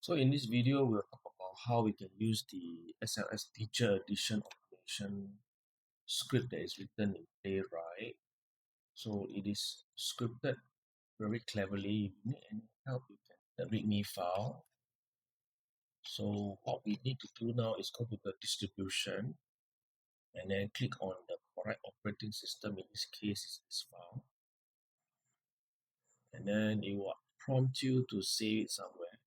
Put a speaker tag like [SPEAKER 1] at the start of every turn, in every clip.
[SPEAKER 1] So in this video, we'll talk about how we can use the SLS teacher edition automation script that is written in Playwright. So it is scripted very cleverly. If you need any help, you can the README file. So what we need to do now is go to the distribution and then click on the correct operating system. In this case, is this file. And then it will prompt you to save it somewhere.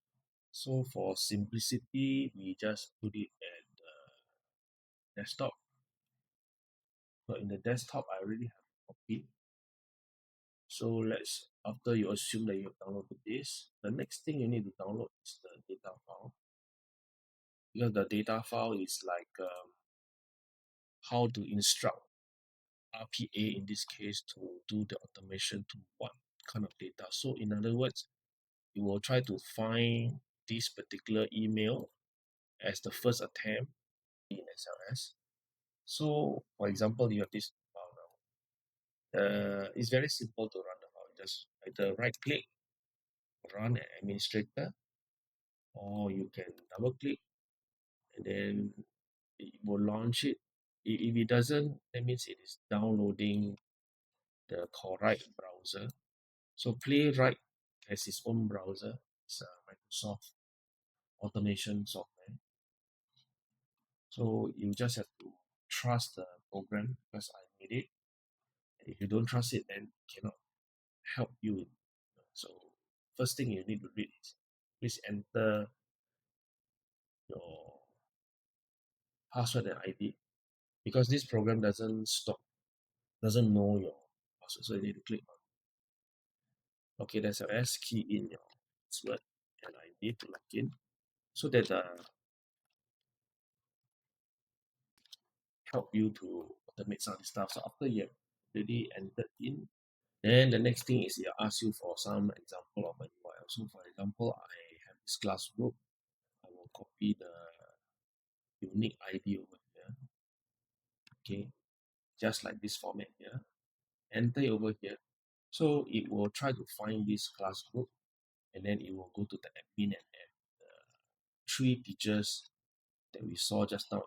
[SPEAKER 1] So for simplicity, we just put it at the desktop. So in the desktop, I already have a copy. So after you assume that you have downloaded this, the next thing you need to download is the data file. Because the data file is like how to instruct RPA in this case to do the automation to what kind of data. So in other words, you will try to find this particular email as the first attempt in SLS. So for example, you have this file now. It's very simple to run the file. Just either right click, run an administrator, or you can double click and then it will launch it. If it doesn't, that means it is downloading the correct browser. So Playwright has its own browser. It's a Microsoft automation software. So you just have to trust the program because I made it. If you don't trust it, then it cannot help you. So first thing you need to read is please enter your password and ID because this program doesn't know your password. So you need to click on okay, there's a S key in your password and ID to log in so that help you to automate some of the stuff. So after you have already entered in, then the next thing is it asks you for some example of a URL. So for example, I have this class group. I will copy the unique ID over here. Okay, just like this format here. Enter it over here. So it will try to find this class group and then it will go to the admin and add the 3 teachers that we saw just now.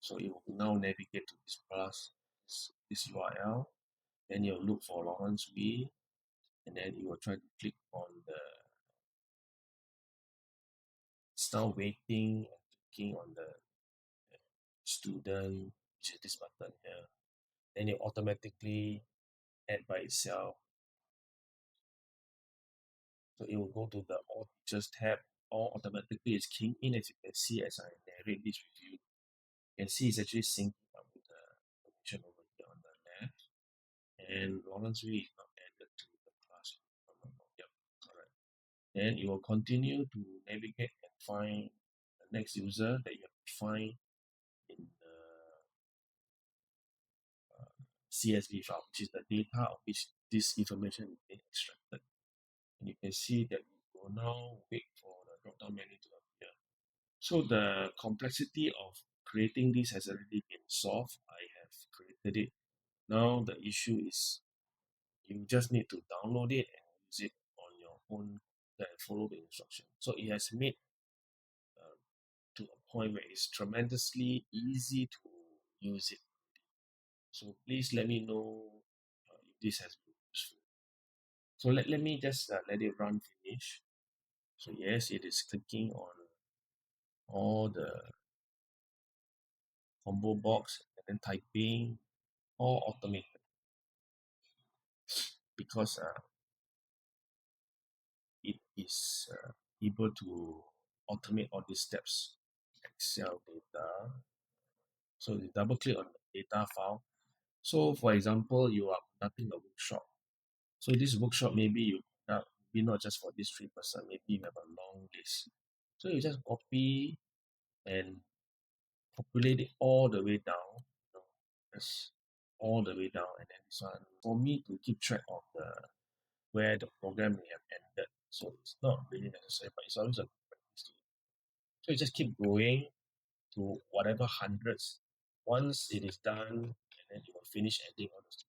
[SPEAKER 1] So it will now navigate to this class, this URL. Then you'll look for Lawrence B, and then you will try to click on the start waiting and clicking on the student, which is this button here. Then it automatically add by itself. So it will go to the all teachers tab. All automatically is keying in, as you can see as I narrate this with you. You can see it's actually syncing up with the information over here on the left. And Lawrence Wee is not added to the class. Yep, correct. Then you will continue to navigate and find the next user that you have to find in the CSV file, which is the data of which this information is being extracted. And you can see that we will now wait for the drop-down menu to appear. So the complexity of creating this has already been solved. I have created it. Now the issue is you just need to download it and use it on your own and follow the instruction. So it has made to a point where it's tremendously easy to use it. So please let me know if this has been useful. So let me just let it run finish. So yes, it is clicking on all the combo box and then typing, all automated because it is able to automate all these steps. Excel data. So you double click on the data file. So for example, you are conducting a workshop. So this workshop, maybe you maybe not just for this 3%, maybe you have a long list. So you just copy and populate it all the way down. Just all the way down, and then this one for me to keep track of where the program may have ended. So it's not really necessary, but it's always a good practice to do. So you just keep going to whatever hundreds. Once it is done, and then you will finish adding all those